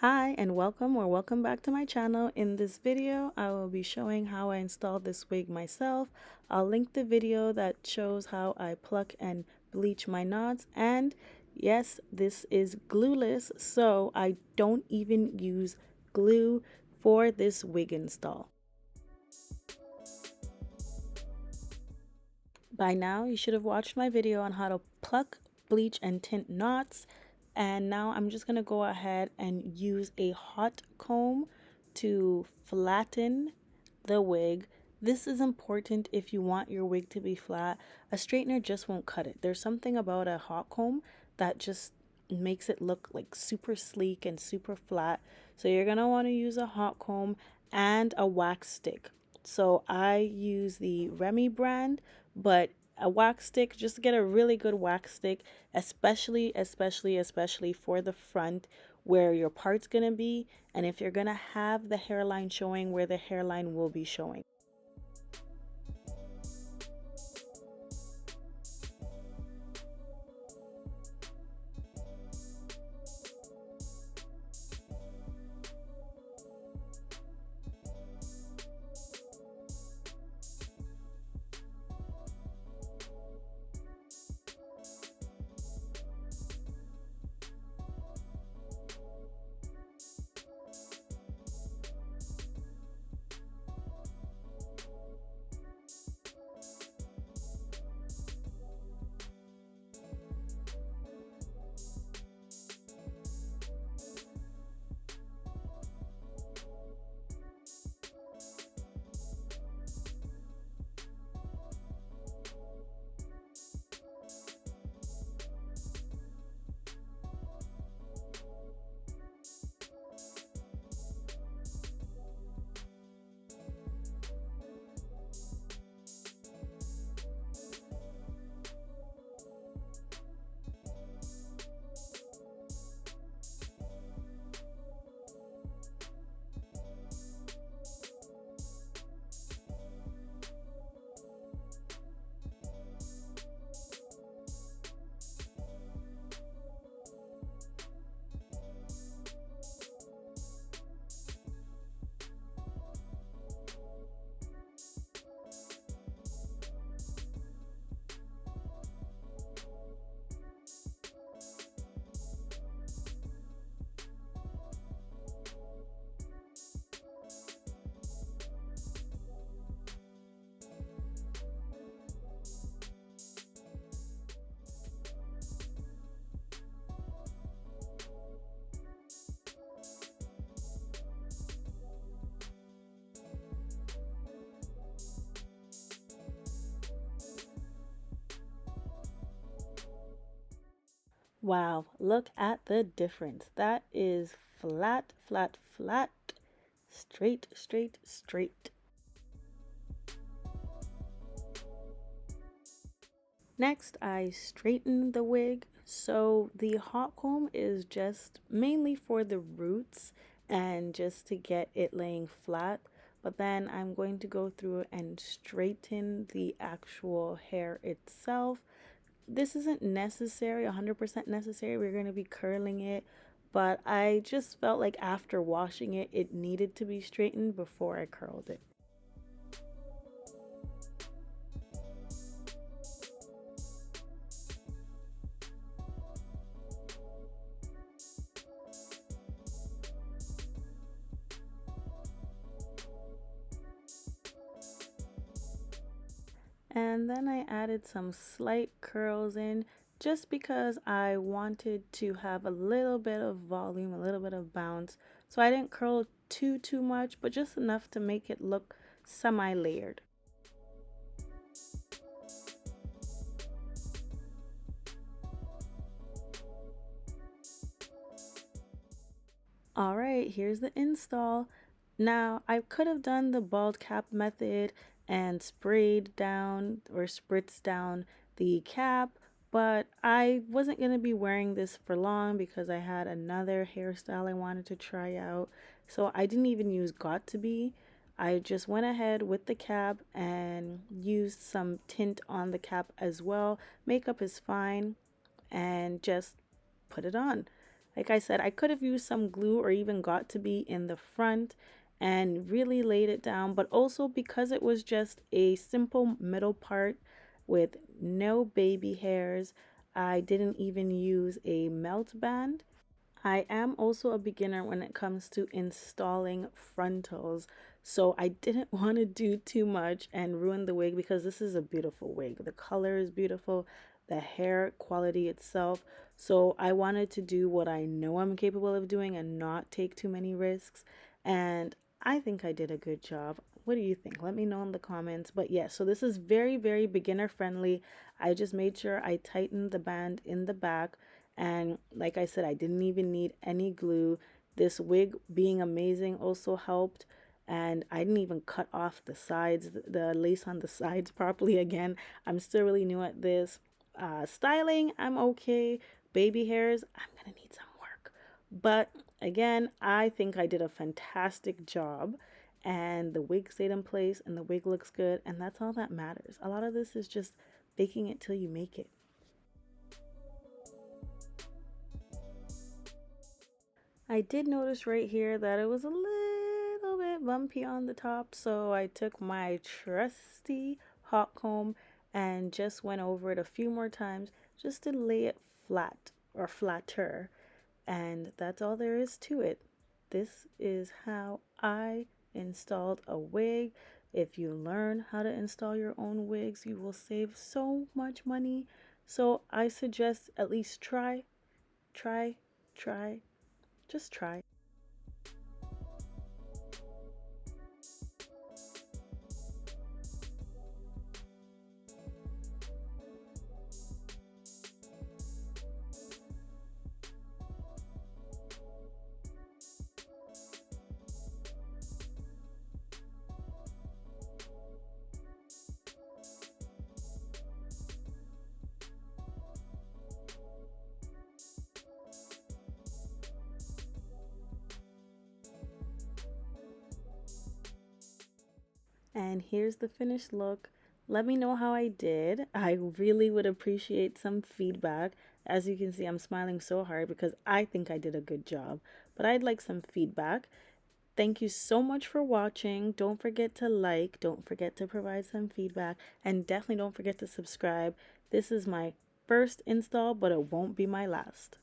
Hi and welcome back to my channel. In this video I will be showing how I installed this wig myself. I'll link the video that shows how I pluck and bleach my knots, and yes, this is glueless, so I don't even use glue for this wig install. By now you should have watched my video on how to pluck, bleach and tint knots. And now I'm just going to go ahead and use a hot comb to flatten the wig. This is important if you want your wig to be flat. A straightener just won't cut it. There's something about a hot comb that just makes it look like super sleek and super flat. So you're going to want to use a hot comb and a wax stick. So I use the Remy brand, but a wax stick, just to get a really good wax stick, especially for the front where your part's gonna be, and if you're gonna have the hairline showing where the hairline will be showing. Wow, look at the difference. That is flat, flat, flat, straight, straight, straight. Next, I straighten the wig. So the hot comb is just mainly for the roots and just to get it laying flat. But then I'm going to go through and straighten the actual hair itself. This isn't necessary, 100% necessary. We're going to be curling it. But I just felt like after washing it, it needed to be straightened before I curled it. And then I added some slight curls in just because I wanted to have a little bit of volume, a little bit of bounce. So I didn't curl too much, but just enough to make it look semi-layered. All right, here's the install. Now, I could have done the bald cap method and sprayed down or spritzed down the cap, but I wasn't going to be wearing this for long because I had another hairstyle I wanted to try out. So I didn't even use got to be. I just went ahead with the cap and used some tint on the cap as well. Makeup is fine, and just put it on. Like I said, I could have used some glue or even got to be in the front and really laid it down, but also because it was just a simple middle part with no baby hairs, I didn't even use a melt band. I am also a beginner when it comes to installing frontals, so I didn't want to do too much and ruin the wig because this is a beautiful wig. The color is beautiful, the hair quality itself. So I wanted to do what I know I'm capable of doing and not take too many risks. And I think I did a good job. What do you think? Let me know in the comments. But yeah, so this is very, very beginner friendly. I just made sure I tightened the band in the back, and like I said, I didn't even need any glue. This wig being amazing also helped. And I didn't even cut off the sides, the lace on the sides properly. Again, I'm still really new at this. Styling, I'm okay. Baby hairs, I'm gonna need some work. But again, I think I did a fantastic job. And the wig stayed in place and the wig looks good. And that's all that matters. A lot of this is just faking it till you make it. I did notice right here that it was a little bit bumpy on the top, so I took my trusty hot comb and just went over it a few more times just to lay it flat or flatter. And that's all there is to it. This is how I installed a wig. If you learn how to install your own wigs, you will save so much money. So I suggest at least try, try, just try. And here's the finished look. Let me know how I did. I really would appreciate some feedback. As you can see, I'm smiling so hard because I think I did a good job, but I'd like some feedback. Thank you so much for watching. Don't forget to like, don't forget to provide some feedback, and definitely don't forget to subscribe. This is my first install, but it won't be my last.